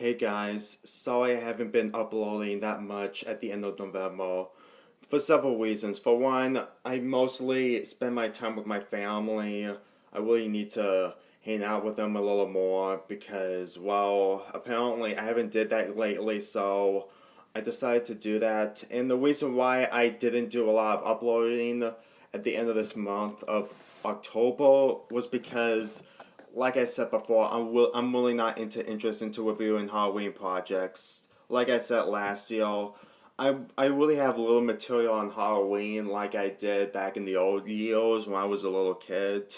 Hey guys, sorry I haven't been uploading that much at the end of November for several reasons. For one, I mostly spend my time with my family. I really need to hang out with them a little more because, well, apparently I haven't did that lately, so I decided to do that. And the reason why I didn't do a lot of uploading at the end of this month of October was because like I said before, I'm really not interested into reviewing Halloween projects. Like I said last year, I really have little material on Halloween like I did back in the old years when I was a little kid.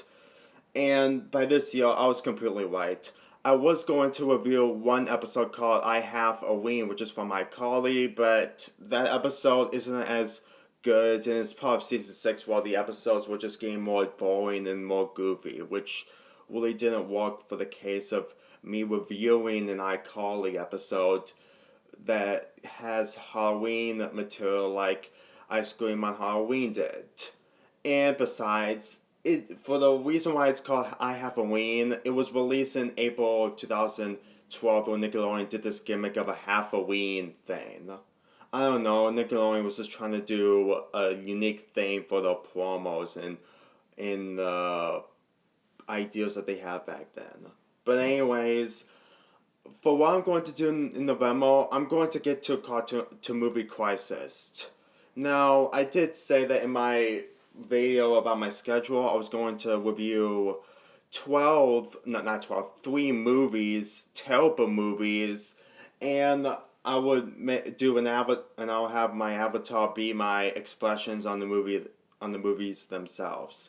And by this year, I was completely right. I was going to review one episode called I Have a Ween, which is from my colleague, but that episode isn't as good, and it's part of season 6 where the episodes were just getting more boring and more goofy, which really didn't work for the case of me reviewing an iCarly episode that has Halloween material like I Scream on Halloween did. And besides, for the reason why it's called I Have a Ween, it was released in April 2012 when Nickelodeon did this gimmick of a Halloween thing. I don't know, Nickelodeon was just trying to do a unique thing for the promos and ideas that they had back then. But anyways, for what I'm going to do in November, I'm going to get to movie Crisis. Now, I did say that in my video about my schedule, I was going to review 12, not 12, 3 movies, terrible movies, and I would do and I'll have my avatar be my expressions on the movies themselves.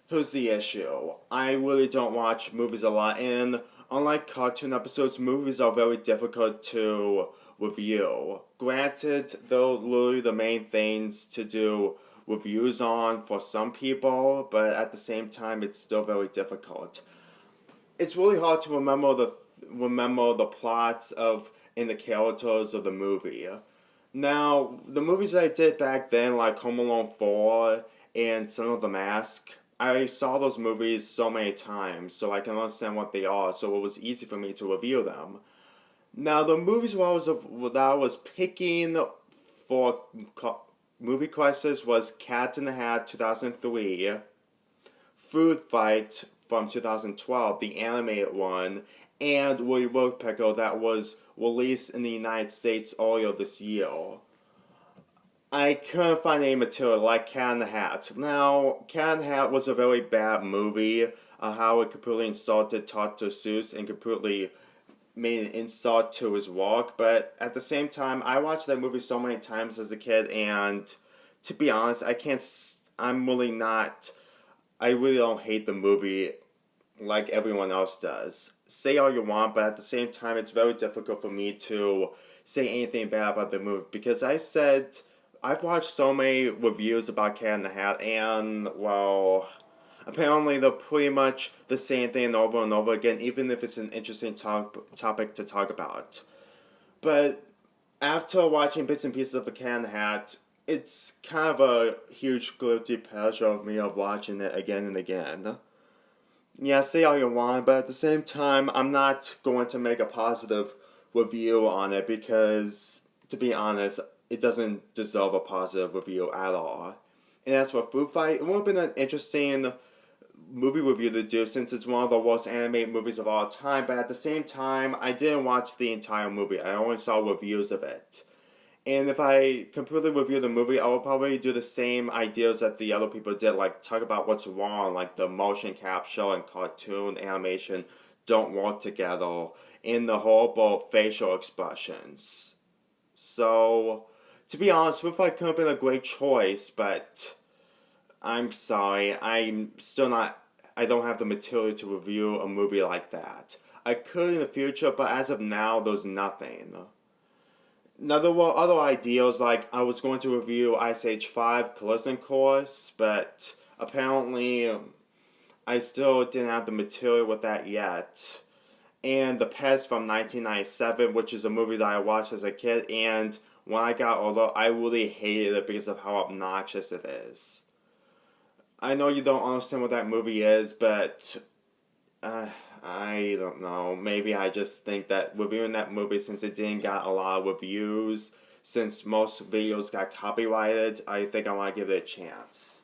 Here's the issue. I really don't watch movies a lot, and unlike cartoon episodes, movies are very difficult to review. Granted, they're literally the main things to do reviews on for some people, but at the same time, it's still very difficult. It's really hard to remember the plots of and the characters of the movie. Now, the movies I did back then, like Home Alone 4 and Son of the Mask, I saw those movies so many times, so I can understand what they are, so it was easy for me to review them. Now, the movies that I was picking for Movie Crisis was Cat in the Hat 2003, Food Fight from 2012, the animated one, and Woody Woodpecker that was released in the United States earlier this year. I couldn't find any material like Cat in the Hat. Now, Cat in the Hat was a very bad movie. How it completely insulted Dr. Seuss and completely made an insult to his work. But at the same time, I watched that movie so many times as a kid, and to be honest, I can't. I'm really not. I really don't hate the movie like everyone else does. Say all you want, but at the same time, it's very difficult for me to say anything bad about the movie because I've watched so many reviews about Cat in the Hat, and, well, apparently they're pretty much the same thing over and over again, even if it's an interesting topic to talk about. But after watching bits and pieces of the Cat in the Hat, it's kind of a huge guilty pleasure of me of watching it again and again. Yeah, say all you want, but at the same time, I'm not going to make a positive review on it because, to be honest, it doesn't deserve a positive review at all. And as for Food Fight, it would have been an interesting movie review to do since it's one of the worst animated movies of all time, but at the same time, I didn't watch the entire movie. I only saw reviews of it. And if I completely review the movie, I will probably do the same ideas that the other people did, like talk about what's wrong, like the motion capture and cartoon animation don't work together, and the horrible facial expressions. So, to be honest, Food Fight could have been a great choice, but I'm sorry, I don't have the material to review a movie like that. I could in the future, but as of now, there's nothing. Now, there were other ideas, like I was going to review Ice Age 5 Collision Course, but apparently I still didn't have the material with that yet. And The Pest from 1997, which is a movie that I watched as a kid, and when I got older, I really hated it because of how obnoxious it is. I know you don't understand what that movie is, but I don't know. Maybe I just think that reviewing that movie, since it didn't get a lot of reviews, since most videos got copyrighted, I think I want to give it a chance.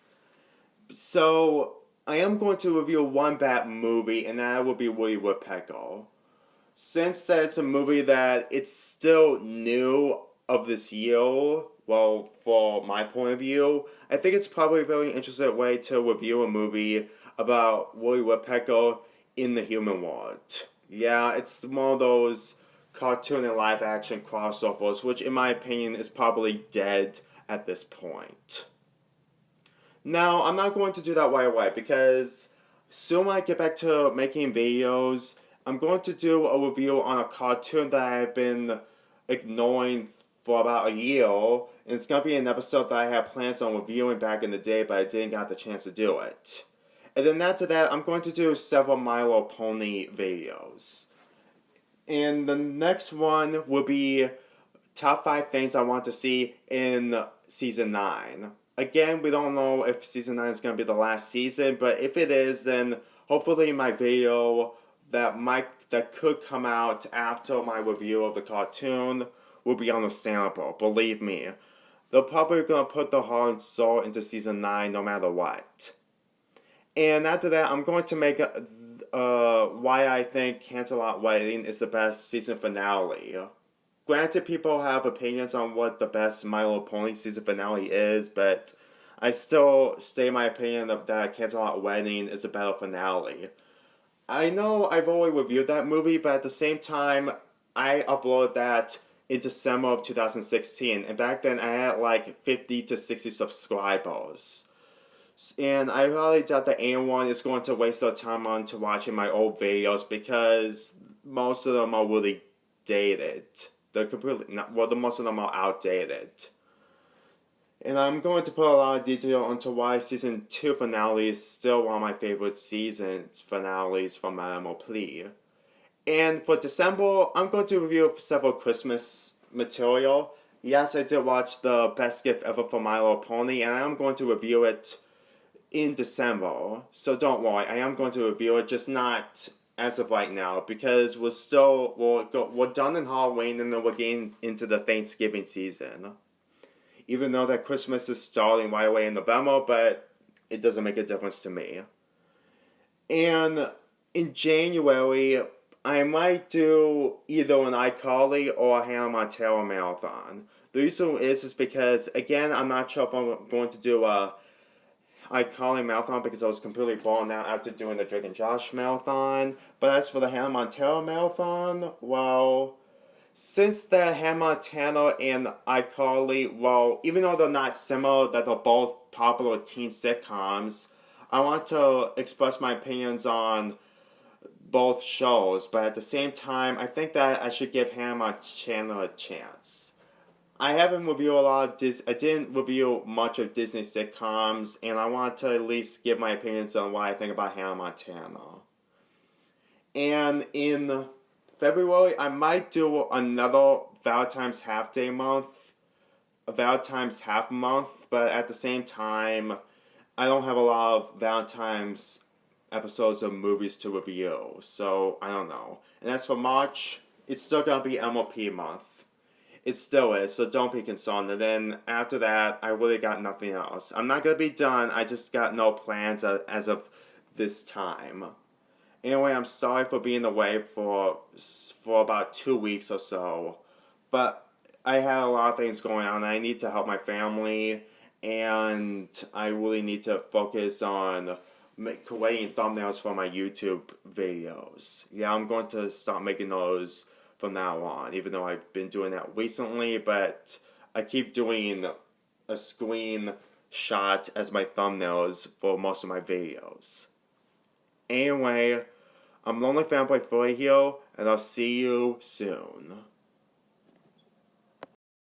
So, I am going to review one bad movie, and that will be Woody Woodpecker. Since that it's a movie that it's still new of this year, well, for my point of view, I think it's probably a very interesting way to review a movie about Woody Woodpecker in the human world. Yeah, it's one of those cartoon and live action crossovers, which in my opinion is probably dead at this point. Now, I'm not going to do that right away because soon when I get back to making videos, I'm going to do a review on a cartoon that I've been ignoring for about a year. And it's going to be an episode that I had plans on reviewing back in the day, but I didn't get the chance to do it. And then after that, I'm going to do several My Little Pony videos. And the next one will be top 5 things I want to see in season 9. Again, we don't know if season 9 is going to be the last season, but if it is, then hopefully my video that could come out after my review of the cartoon will be understandable. Believe me, they're probably going to put the heart and soul into season 9 no matter what. And after that, I'm going to make why I think Canterlot Wedding is the best season finale. Granted, people have opinions on what the best My Little Pony season finale is, but I still stay my opinion of that Canterlot Wedding is a better finale. I know I've already reviewed that movie, but at the same time, I uploaded that in December of 2016, and back then I had like 50 to 60 subscribers. And I really doubt that anyone is going to waste their time on to watching my old videos because most of them are really dated. They're completely not, well, the most of them are outdated. And I'm going to put a lot of detail into why season 2 finale is still one of my favorite season finales from my MLP. And for December, I'm going to review several Christmas material. Yes, I did watch the Best Gift Ever for My Little Pony, and I am going to review it in December. So don't worry, I am going to review it, just not as of right now, because we're done in Halloween and then we're getting into the Thanksgiving season. Even though that Christmas is starting right away in November, but it doesn't make a difference to me. And in January, I might do either an iCarly or a Hannah Montana marathon. The reason is because, again, I'm not sure if I'm going to do a iCarly marathon because I was completely burned out after doing the Drake and Josh marathon. But as for the Hannah Montana marathon, well, since the Hannah Montana and iCarly, well, even though they're not similar, that they're both popular teen sitcoms, I want to express my opinions on both shows. But at the same time, I think that I should give Hannah Montana a chance. I haven't reviewed a lot of I didn't review much of Disney sitcoms, and I want to at least give my opinions on what I think about Hannah Montana. And in February, I might do another Valentine's Half Day month, a Valentine's Half Month, but at the same time, I don't have a lot of Valentine's episodes of movies to review, so I don't know. And as for March, it's still gonna be MLP month. It still is, so don't be concerned. And then after that, I really got nothing else. I'm not gonna be done, I just got no plans as of this time. Anyway, I'm sorry for being away for about 2 weeks or so. But I had a lot of things going on. I need to help my family, and I really need to focus on creating thumbnails for my YouTube videos. Yeah, I'm going to start making those from now on, even though I've been doing that recently, but I keep doing a screen shot as my thumbnails for most of my videos. Anyway, I'm Lonely Fanboy 4 here, and I'll see you soon.